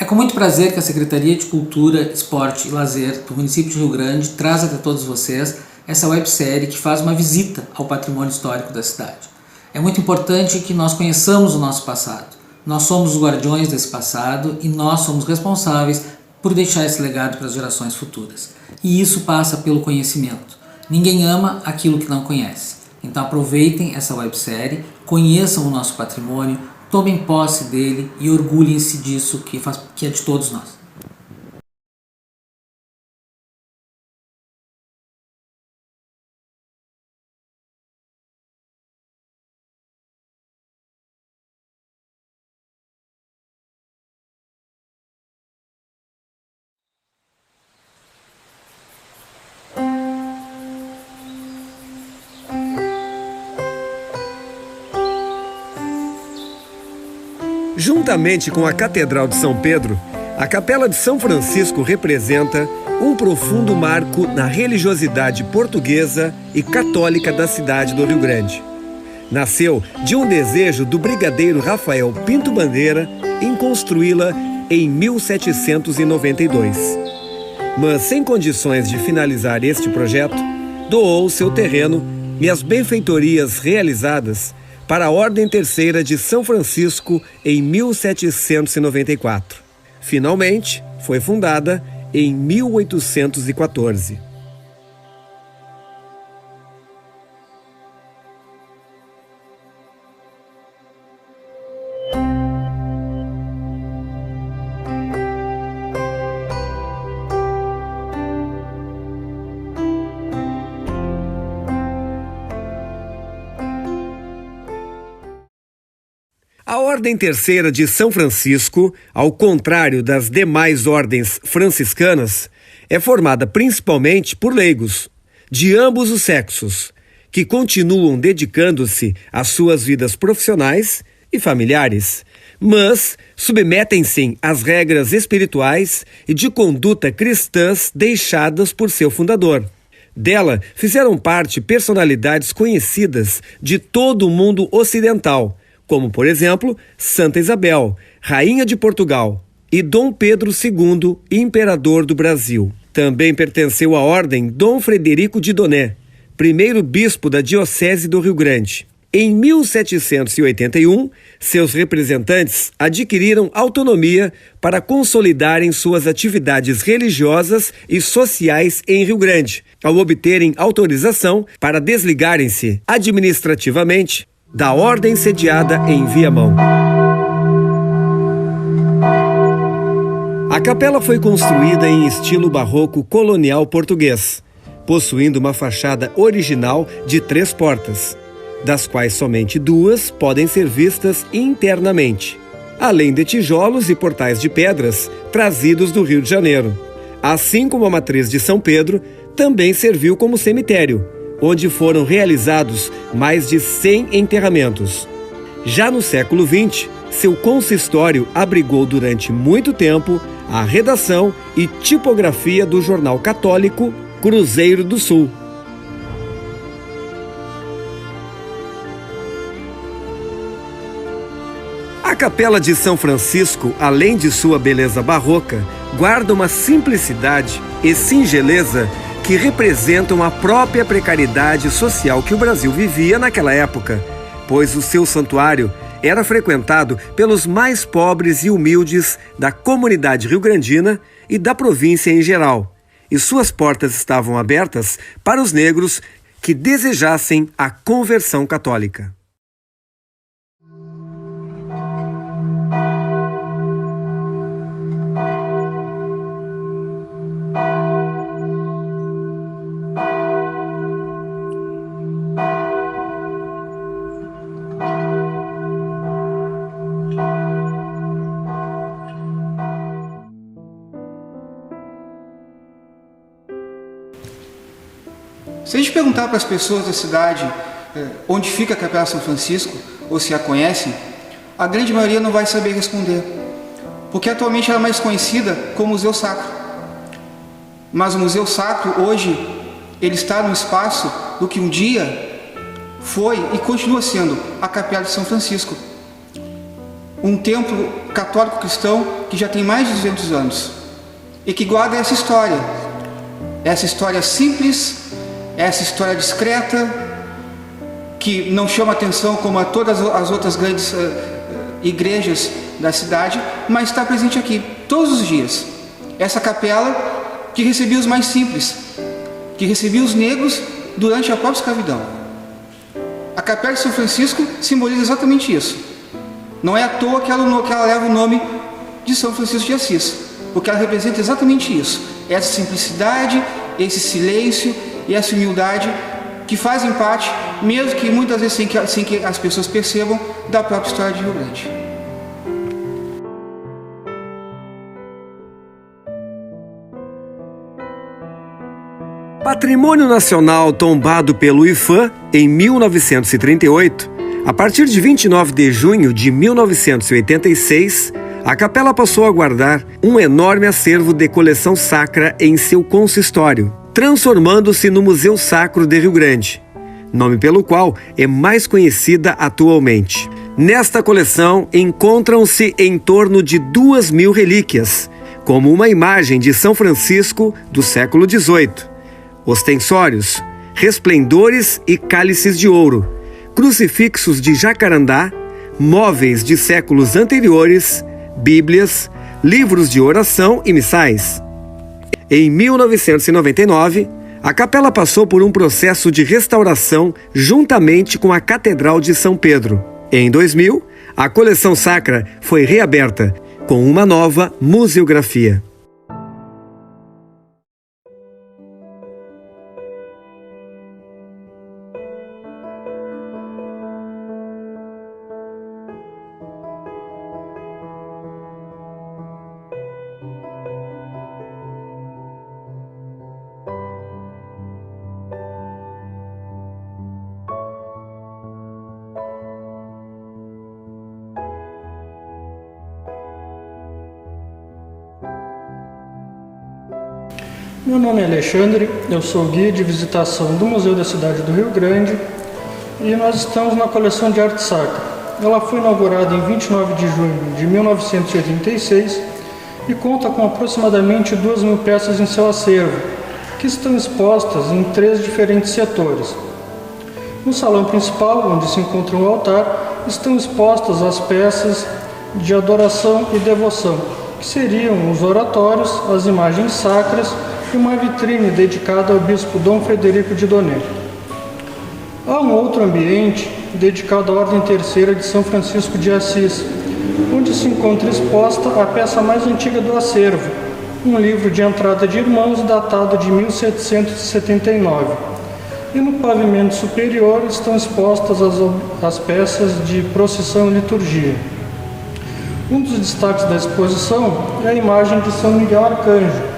É com muito prazer que a Secretaria de Cultura, Esporte e Lazer do município de Rio Grande traz até todos vocês essa websérie que faz uma visita ao patrimônio histórico da cidade. É muito importante que nós conheçamos o nosso passado. Nós somos os guardiões desse passado e nós somos responsáveis por deixar esse legado para as gerações futuras. E isso passa pelo conhecimento. Ninguém ama aquilo que não conhece. Então aproveitem essa websérie, conheçam o nosso patrimônio, tomem posse dele e orgulhem-se disso que é de todos nós. Juntamente com a Catedral de São Pedro, a Capela de São Francisco representa um profundo marco na religiosidade portuguesa e católica da cidade do Rio Grande. Nasceu de um desejo do brigadeiro Rafael Pinto Bandeira em construí-la em 1792. Mas sem condições de finalizar este projeto, doou seu terreno e as benfeitorias realizadas para a Ordem Terceira de São Francisco em 1794. Finalmente, foi fundada em 1814. A Ordem Terceira de São Francisco, ao contrário das demais ordens franciscanas, é formada principalmente por leigos, de ambos os sexos, que continuam dedicando-se às suas vidas profissionais e familiares, mas submetem-se às regras espirituais e de conduta cristãs deixadas por seu fundador. Dela fizeram parte personalidades conhecidas de todo o mundo ocidental, como, por exemplo, Santa Isabel, Rainha de Portugal, e Dom Pedro II, Imperador do Brasil. Também pertenceu à ordem Dom Frederico de Doné, primeiro bispo da Diocese do Rio Grande. Em 1781, seus representantes adquiriram autonomia para consolidarem suas atividades religiosas e sociais em Rio Grande, ao obterem autorização para desligarem-se administrativamente da ordem sediada em Viamão. A capela foi construída em estilo barroco colonial português, possuindo uma fachada original de 3 portas, das quais somente 2 podem ser vistas internamente, além de tijolos e portais de pedras trazidos do Rio de Janeiro. Assim como a matriz de São Pedro, também serviu como cemitério, onde foram realizados mais de 100 enterramentos. Já no século XX, seu consistório abrigou durante muito tempo a redação e tipografia do jornal católico Cruzeiro do Sul. A Capela de São Francisco, além de sua beleza barroca, guarda uma simplicidade e singeleza que representam a própria precariedade social que o Brasil vivia naquela época, pois o seu santuário era frequentado pelos mais pobres e humildes da comunidade rio-grandina e da província em geral, e suas portas estavam abertas para os negros que desejassem a conversão católica. Se a gente perguntar para as pessoas da cidade onde fica a Capela São Francisco, ou se a conhecem, a grande maioria não vai saber responder, porque atualmente ela é mais conhecida como Museu Sacro. Mas o Museu Sacro, hoje, ele está no espaço do que um dia foi e continua sendo a Capela de São Francisco. um templo católico cristão que já tem mais de 200 anos e que guarda essa história simples, essa história discreta, que não chama atenção como a todas as outras grandes igrejas da cidade, mas está presente aqui todos os dias. Essa capela que recebia os mais simples, que recebia os negros durante a própria escravidão. A Capela de São Francisco simboliza exatamente isso. Não é à toa que ela leva o nome de São Francisco de Assis, porque ela representa exatamente isso, essa simplicidade, esse silêncio e essa humildade que fazem parte, mesmo que muitas vezes sem que as pessoas percebam, da própria história de Rio Grande. Patrimônio Nacional tombado pelo IPHAN em 1938, a partir de 29 de junho de 1986, a capela passou a guardar um enorme acervo de coleção sacra em seu consistório, transformando-se no Museu Sacro de Rio Grande, nome pelo qual é mais conhecida atualmente. Nesta coleção encontram-se em torno de 2.000 relíquias, como uma imagem de São Francisco do século XVIII, ostensórios, resplendores e cálices de ouro, crucifixos de jacarandá, móveis de séculos anteriores, bíblias, livros de oração e missais. Em 1999, a capela passou por um processo de restauração juntamente com a Catedral de São Pedro. Em 2000, a coleção sacra foi reaberta com uma nova museografia. Meu nome é Alexandre, eu sou guia de visitação do Museu da Cidade do Rio Grande e nós estamos na coleção de arte sacra. Ela foi inaugurada em 29 de junho de 1986 e conta com aproximadamente 2.000 peças em seu acervo, que estão expostas em 3 diferentes setores. No salão principal, onde se encontra o altar, estão expostas as peças de adoração e devoção, que seriam os oratórios, as imagens sacras e uma vitrine dedicada ao bispo Dom Frederico de Doné. Há um outro ambiente dedicado à Ordem Terceira de São Francisco de Assis, onde se encontra exposta a peça mais antiga do acervo, um livro de entrada de irmãos datado de 1779. E no pavimento superior estão expostas as peças de procissão e liturgia. Um dos destaques da exposição é a imagem de São Miguel Arcanjo.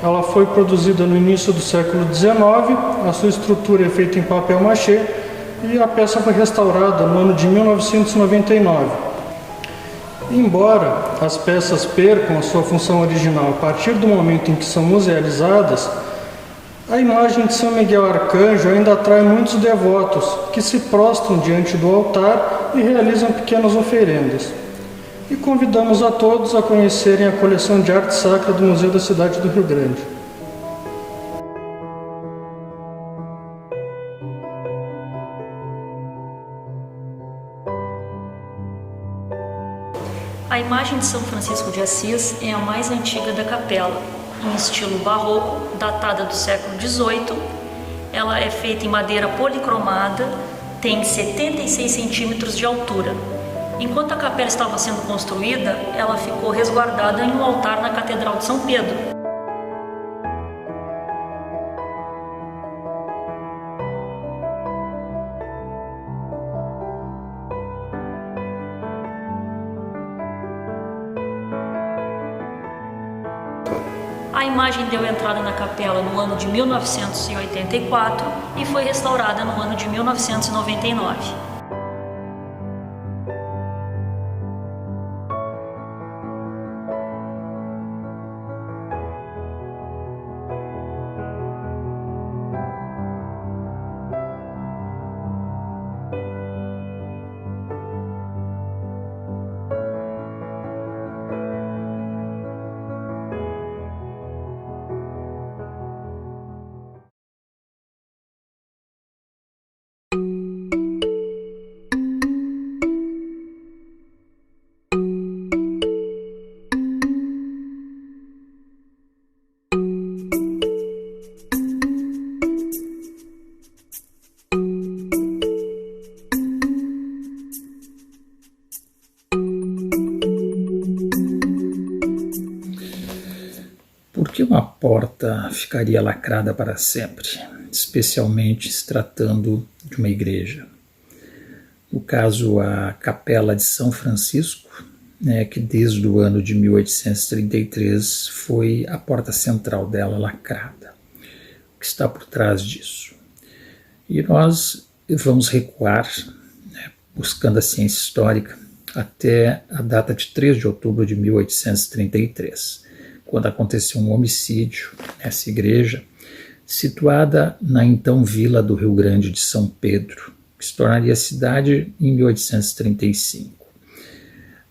Ela foi produzida no início do século XIX, a sua estrutura é feita em papel machê e a peça foi restaurada no ano de 1999. Embora as peças percam a sua função original a partir do momento em que são musealizadas, a imagem de São Miguel Arcanjo ainda atrai muitos devotos que se prostram diante do altar e realizam pequenas oferendas. E convidamos a todos a conhecerem a coleção de arte sacra do Museu da Cidade do Rio Grande. A imagem de São Francisco de Assis é a mais antiga da capela, em estilo barroco, datada do século XVIII. Ela é feita em madeira policromada, tem 76 centímetros de altura. Enquanto a capela estava sendo construída, ela ficou resguardada em um altar na Catedral de São Pedro. A imagem deu entrada na capela no ano de 1984 e foi restaurada no ano de 1999. uma porta ficaria lacrada para sempre, especialmente se tratando de uma igreja. No caso, a Capela de São Francisco, que desde o ano de 1833 foi a porta central dela lacrada. O que está por trás disso? E nós vamos recuar, buscando a ciência histórica, até a data de 3 de outubro de 1833, quando aconteceu um homicídio nessa igreja, situada na então vila do Rio Grande de São Pedro, que se tornaria cidade em 1835.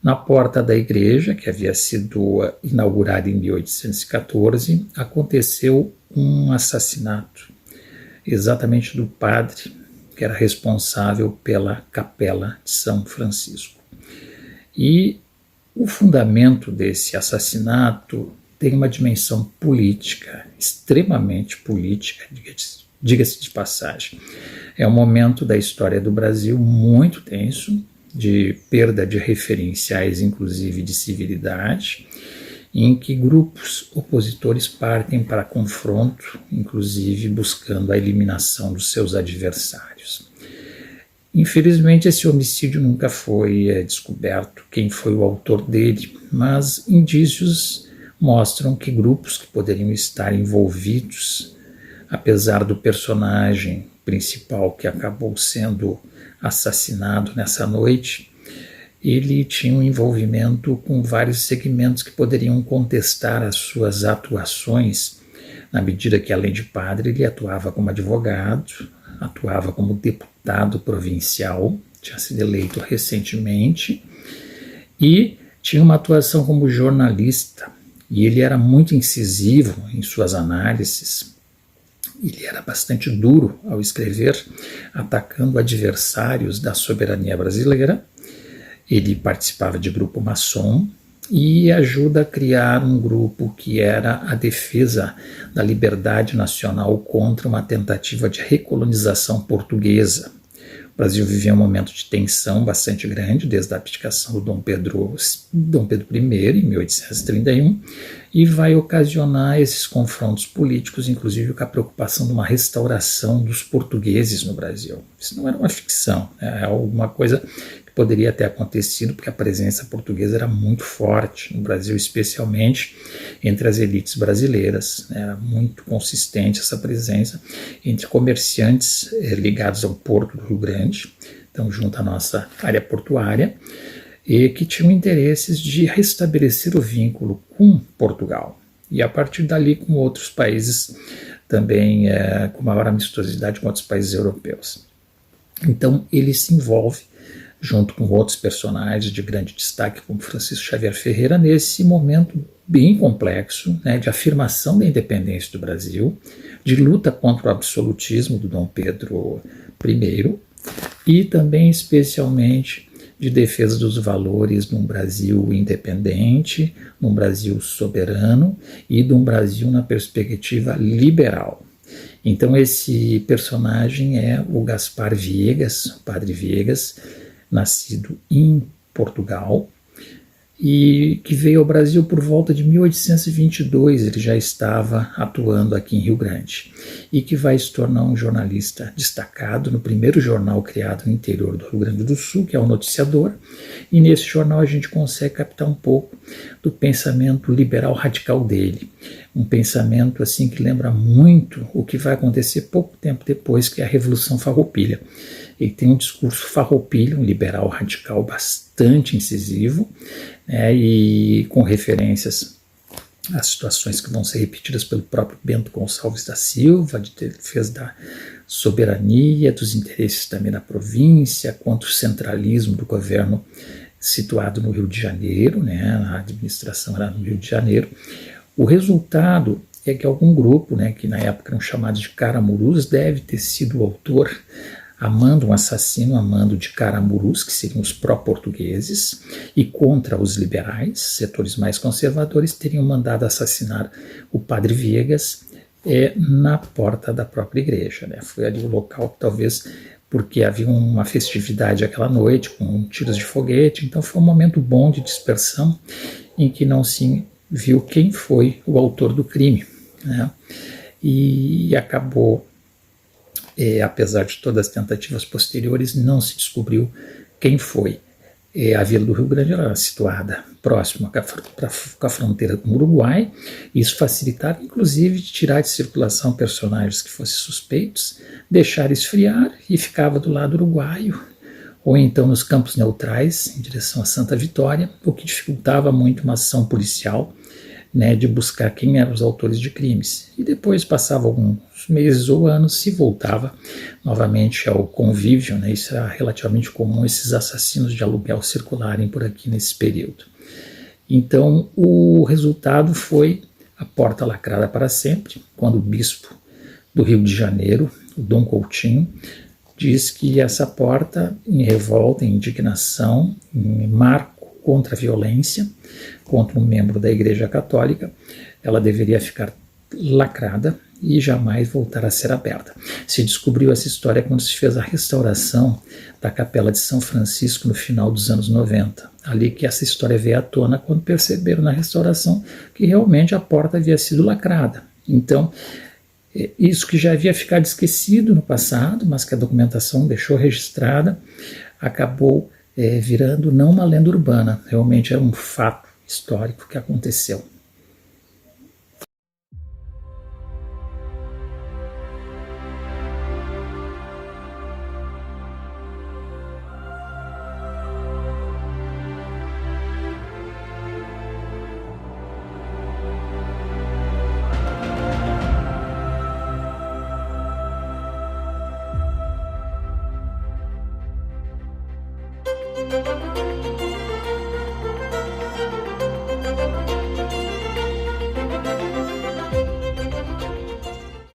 Na porta da igreja, que havia sido inaugurada em 1814, aconteceu um assassinato, exatamente do padre que era responsável pela Capela de São Francisco. E o fundamento desse assassinato tem uma dimensão política, extremamente política, diga-se de passagem. É um momento da história do Brasil muito tenso, de perda de referenciais, inclusive de civilidade, em que grupos opositores partem para confronto, inclusive buscando a eliminação dos seus adversários. Infelizmente, esse homicídio nunca foi descoberto quem foi o autor dele, mas indícios mostram que grupos que poderiam estar envolvidos, apesar do personagem principal que acabou sendo assassinado nessa noite, ele tinha um envolvimento com vários segmentos que poderiam contestar as suas atuações, na medida que, além de padre, ele atuava como advogado, atuava como deputado provincial, tinha sido eleito recentemente, e tinha uma atuação como jornalista, e ele era muito incisivo em suas análises. Ele era bastante duro ao escrever, atacando adversários da soberania brasileira. Ele participava de grupo maçom e ajuda a criar um grupo que era a defesa da liberdade nacional contra uma tentativa de recolonização portuguesa. O Brasil vivia um momento de tensão bastante grande, desde a abdicação do Dom Pedro I, em 1831, e vai ocasionar esses confrontos políticos, inclusive com a preocupação de uma restauração dos portugueses no Brasil. Isso não era uma ficção, é alguma coisa que poderia ter acontecido, porque a presença portuguesa era muito forte no Brasil, especialmente entre as elites brasileiras. Era muito consistente essa presença entre comerciantes ligados ao Porto do Rio Grande, então junto à nossa área portuária, e que tinham interesses de restabelecer o vínculo com Portugal, e a partir dali com outros países também com maior amistosidade com outros países europeus. Então ele se envolve, junto com outros personagens de grande destaque, como Francisco Xavier Ferreira, nesse momento bem complexo, de afirmação da independência do Brasil, de luta contra o absolutismo do Dom Pedro I, e também especialmente de defesa dos valores de um Brasil independente, de um Brasil soberano e de um Brasil na perspectiva liberal. Então esse personagem é o Gaspar Viegas, o Padre Viegas, nascido em Portugal, e que veio ao Brasil por volta de 1822, ele já estava atuando aqui em Rio Grande, e que vai se tornar um jornalista destacado no primeiro jornal criado no interior do Rio Grande do Sul, que é o Noticiador, e nesse jornal a gente consegue captar um pouco do pensamento liberal radical dele, um pensamento assim que lembra muito o que vai acontecer pouco tempo depois, que é a Revolução Farroupilha. Ele tem um discurso farroupilha, um liberal radical bastante incisivo, e com referências a situações que vão ser repetidas pelo próprio Bento Gonçalves da Silva, de defesa da soberania, dos interesses também da província, contra o centralismo do governo situado no Rio de Janeiro, a administração era no Rio de Janeiro. O resultado é que algum grupo, que na época eram chamados de caramurus, deve ter sido o autor, amando um assassino, amando de caramurus, que seriam os pró-portugueses, e contra os liberais, setores mais conservadores, teriam mandado assassinar o Padre Viegas na porta da própria igreja. Foi ali o local, talvez porque havia uma festividade aquela noite, com tiros de foguete, então foi um momento bom de dispersão, em que não se viu quem foi o autor do crime. né? E acabou, apesar de todas as tentativas posteriores, não se descobriu quem foi. A Vila do Rio Grande era situada próxima com a fronteira com o Uruguai. Isso facilitava, inclusive, de tirar de circulação personagens que fossem suspeitos, deixar esfriar e ficava do lado uruguaio, ou então nos campos neutrais, em direção a Santa Vitória, o que dificultava muito uma ação policial, né, de buscar quem eram os autores de crimes. E depois passava alguns meses ou anos, se voltava novamente ao convívio, né, isso era relativamente comum, esses assassinos de aluguel circularem por aqui nesse período. Então, o resultado foi a porta lacrada para sempre, quando o bispo do Rio de Janeiro, o Dom Coutinho, diz que essa porta, em revolta, em indignação, em marco contra a violência, contra um membro da Igreja Católica, ela deveria ficar lacrada e jamais voltar a ser aberta. Se descobriu essa história quando se fez a restauração da Capela de São Francisco no final dos anos 90. Ali que essa história veio à tona quando perceberam na restauração que realmente a porta havia sido lacrada. Então, isso que já havia ficado esquecido no passado, mas que a documentação deixou registrada, acabou virando não uma lenda urbana, realmente era um fato histórico que aconteceu.